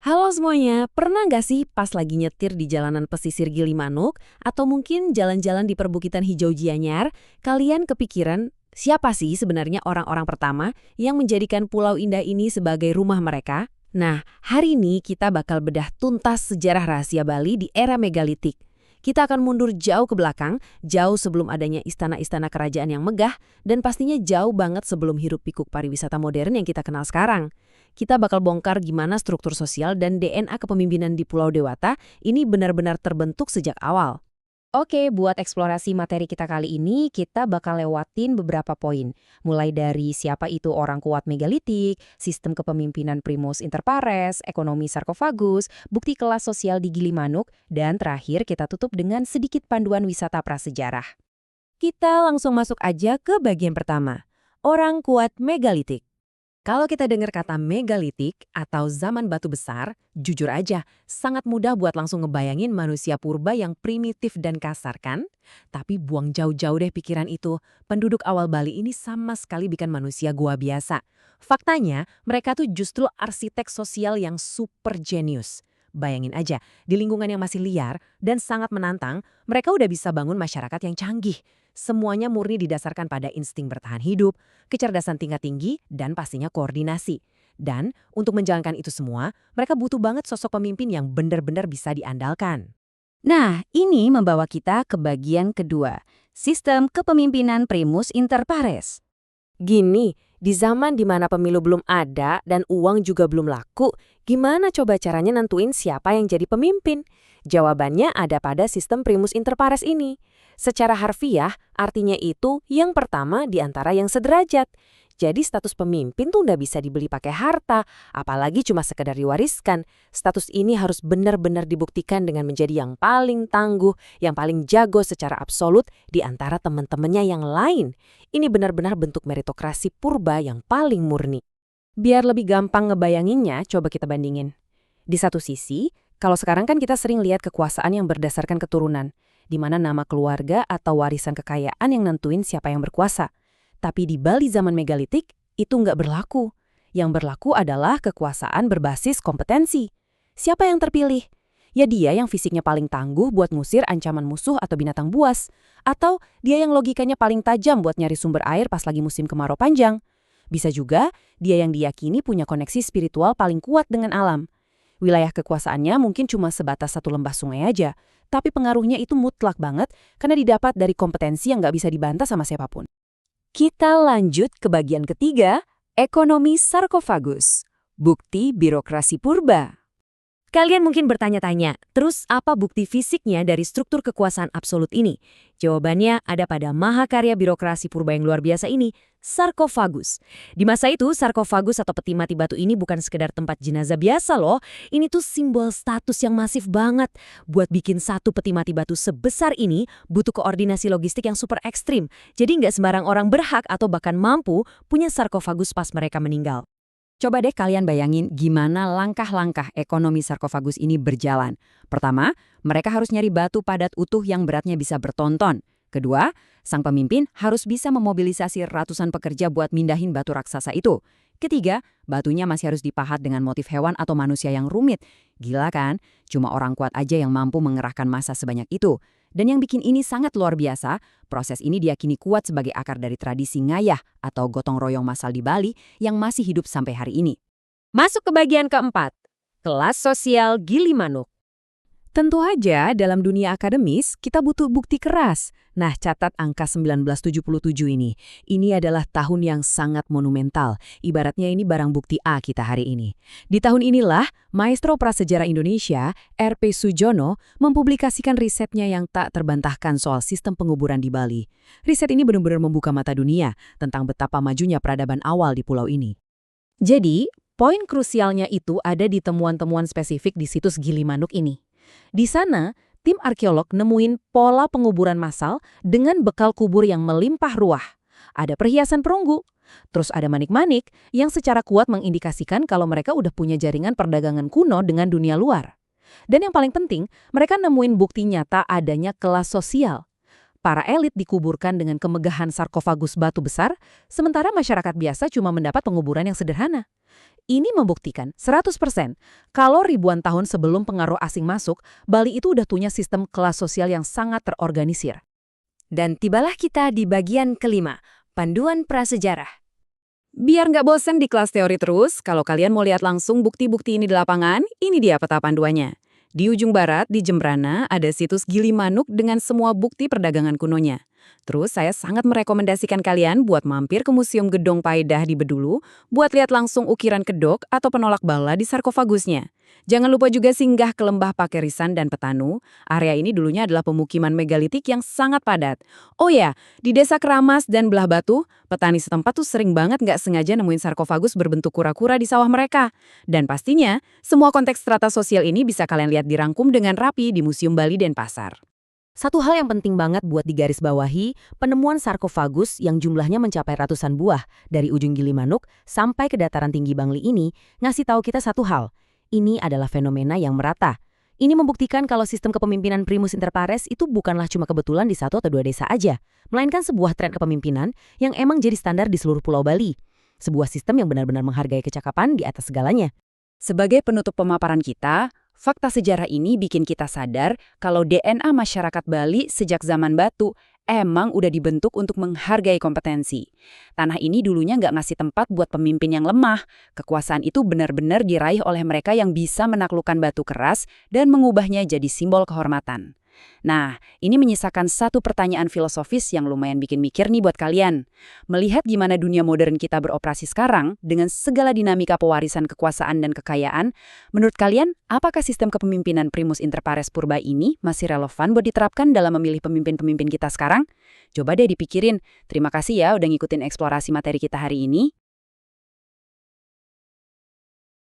Halo semuanya, pernah nggak sih pas lagi nyetir di jalanan pesisir Gilimanuk atau mungkin jalan-jalan di perbukitan hijau Gianyar, kalian kepikiran siapa sih sebenarnya orang-orang pertama yang menjadikan Pulau Indah ini sebagai rumah mereka? Nah, hari ini kita bakal bedah tuntas sejarah rahasia Bali di era megalitik. Kita akan mundur jauh ke belakang, jauh sebelum adanya istana-istana kerajaan yang megah, dan pastinya jauh banget sebelum hiruk-pikuk pariwisata modern yang kita kenal sekarang. Kita bakal bongkar gimana struktur sosial dan DNA kepemimpinan di Pulau Dewata ini benar-benar terbentuk sejak awal. Oke, buat eksplorasi materi kita kali ini, kita bakal lewatin beberapa poin. Mulai dari siapa itu orang kuat megalitik, sistem kepemimpinan primus inter pares, ekonomi sarkofagus, bukti kelas sosial di Gilimanuk, dan terakhir kita tutup dengan sedikit panduan wisata prasejarah. Kita langsung masuk aja ke bagian pertama. Orang kuat megalitik. Kalau kita dengar kata megalitik atau zaman batu besar, jujur aja, sangat mudah buat langsung ngebayangin manusia purba yang primitif dan kasar kan? Tapi buang jauh-jauh deh pikiran itu, penduduk awal Bali ini sama sekali bukan manusia gua biasa. Faktanya, mereka tuh justru arsitek sosial yang super jenius. Bayangin aja, di lingkungan yang masih liar dan sangat menantang, mereka udah bisa bangun masyarakat yang canggih. Semuanya murni didasarkan pada insting bertahan hidup, kecerdasan tingkat tinggi, dan pastinya koordinasi. Dan untuk menjalankan itu semua, mereka butuh banget sosok pemimpin yang benar-benar bisa diandalkan. Nah, ini membawa kita ke bagian kedua, sistem kepemimpinan primus inter pares. Gini, di zaman dimana pemilu belum ada dan uang juga belum laku, gimana coba caranya nentuin siapa yang jadi pemimpin? Jawabannya ada pada sistem primus inter pares ini. Secara harfiah, artinya itu yang pertama di antara yang sederajat. Jadi status pemimpin tuh nggak bisa dibeli pakai harta, apalagi cuma sekedar diwariskan. Status ini harus benar-benar dibuktikan dengan menjadi yang paling tangguh, yang paling jago secara absolut di antara teman-temannya yang lain. Ini benar-benar bentuk meritokrasi purba yang paling murni. Biar lebih gampang ngebayanginnya, coba kita bandingin. Di satu sisi, kalau sekarang kan kita sering lihat kekuasaan yang berdasarkan keturunan, di mana nama keluarga atau warisan kekayaan yang nentuin siapa yang berkuasa. Tapi di Bali zaman megalitik, itu nggak berlaku. Yang berlaku adalah kekuasaan berbasis kompetensi. Siapa yang terpilih? Ya dia yang fisiknya paling tangguh buat ngusir ancaman musuh atau binatang buas. Atau dia yang logikanya paling tajam buat nyari sumber air pas lagi musim kemarau panjang. Bisa juga dia yang diyakini punya koneksi spiritual paling kuat dengan alam. Wilayah kekuasaannya mungkin cuma sebatas satu lembah sungai aja, tapi pengaruhnya itu mutlak banget karena didapat dari kompetensi yang nggak bisa dibantah sama siapapun. Kita lanjut ke bagian ketiga, ekonomi sarkofagus, bukti birokrasi purba. Kalian mungkin bertanya-tanya, terus apa bukti fisiknya dari struktur kekuasaan absolut ini? Jawabannya ada pada mahakarya birokrasi purba yang luar biasa ini, sarkofagus. Di masa itu, sarkofagus atau peti mati batu ini bukan sekedar tempat jenazah biasa loh. Ini tuh simbol status yang masif banget. Buat bikin satu peti mati batu sebesar ini, butuh koordinasi logistik yang super ekstrim. Jadi nggak sembarang orang berhak atau bahkan mampu punya sarkofagus pas mereka meninggal. Coba deh kalian bayangin gimana langkah-langkah ekonomi sarkofagus ini berjalan. Pertama, mereka harus nyari batu padat utuh yang beratnya bisa bertonton. Kedua, sang pemimpin harus bisa memobilisasi ratusan pekerja buat mindahin batu raksasa itu. Ketiga, batunya masih harus dipahat dengan motif hewan atau manusia yang rumit. Gila kan? Cuma orang kuat aja yang mampu mengerahkan massa sebanyak itu. Dan yang bikin ini sangat luar biasa, proses ini diyakini kuat sebagai akar dari tradisi ngayah atau gotong royong massal di Bali yang masih hidup sampai hari ini. Masuk ke bagian keempat, kelas sosial Gilimanuk. Tentu aja dalam dunia akademis kita butuh bukti keras. Nah, catat angka 1977 ini. Ini adalah tahun yang sangat monumental. Ibaratnya ini barang bukti A kita hari ini. Di tahun inilah, Maestro Prasejarah Indonesia, R.P. Sujono, mempublikasikan risetnya yang tak terbantahkan soal sistem penguburan di Bali. Riset ini benar-benar membuka mata dunia tentang betapa majunya peradaban awal di pulau ini. Jadi, poin krusialnya itu ada di temuan-temuan spesifik di situs Gilimanuk ini. Di sana, tim arkeolog nemuin pola penguburan massal dengan bekal kubur yang melimpah ruah. Ada perhiasan perunggu, terus ada manik-manik yang secara kuat mengindikasikan kalau mereka udah punya jaringan perdagangan kuno dengan dunia luar. Dan yang paling penting, mereka nemuin bukti nyata adanya kelas sosial. para elit dikuburkan dengan kemegahan sarkofagus batu besar, sementara masyarakat biasa cuma mendapat penguburan yang sederhana. Ini membuktikan 100% kalau ribuan tahun sebelum pengaruh asing masuk, Bali itu udah punya sistem kelas sosial yang sangat terorganisir. Dan tibalah kita di bagian kelima, panduan prasejarah. Biar nggak bosen di kelas teori terus, kalau kalian mau lihat langsung bukti-bukti ini di lapangan, ini dia peta panduannya. Di ujung barat, di Jembrana, ada situs Gili Manuk dengan semua bukti perdagangan kunonya. Terus saya sangat merekomendasikan kalian buat mampir ke Museum Gedong Paedah di Bedulu, buat lihat langsung ukiran kedok atau penolak bala di sarkofagusnya. Jangan lupa juga singgah ke Lembah Pakerisan dan Petanu. Area ini dulunya adalah pemukiman megalitik yang sangat padat. Oh ya, di Desa Keramas dan Belah Batu, petani setempat tuh sering banget nggak sengaja nemuin sarkofagus berbentuk kura-kura di sawah mereka. Dan pastinya, semua konteks strata sosial ini bisa kalian lihat dirangkum dengan rapi di Museum Bali Denpasar. Satu hal yang penting banget buat digarisbawahi, penemuan sarkofagus yang jumlahnya mencapai ratusan buah dari ujung Gili Manuk sampai ke dataran tinggi Bangli ini ngasih tahu kita satu hal. Ini adalah fenomena yang merata. Ini membuktikan kalau sistem kepemimpinan primus inter pares itu bukanlah cuma kebetulan di satu atau dua desa aja, melainkan sebuah tren kepemimpinan yang emang jadi standar di seluruh Pulau Bali. Sebuah sistem yang benar-benar menghargai kecakapan di atas segalanya. Sebagai penutup pemaparan kita, fakta sejarah ini bikin kita sadar kalau DNA masyarakat Bali sejak zaman batu emang udah dibentuk untuk menghargai kompetensi. Tanah ini dulunya nggak ngasih tempat buat pemimpin yang lemah. Kekuasaan itu benar-benar diraih oleh mereka yang bisa menaklukkan batu keras dan mengubahnya jadi simbol kehormatan. Nah, ini menyisakan satu pertanyaan filosofis yang lumayan bikin mikir nih buat kalian. Melihat gimana dunia modern kita beroperasi sekarang, dengan segala dinamika pewarisan kekuasaan dan kekayaan, menurut kalian, apakah sistem kepemimpinan primus inter pares purba ini masih relevan buat diterapkan dalam memilih pemimpin-pemimpin kita sekarang? Coba deh dipikirin. Terima kasih ya udah ngikutin eksplorasi materi kita hari ini.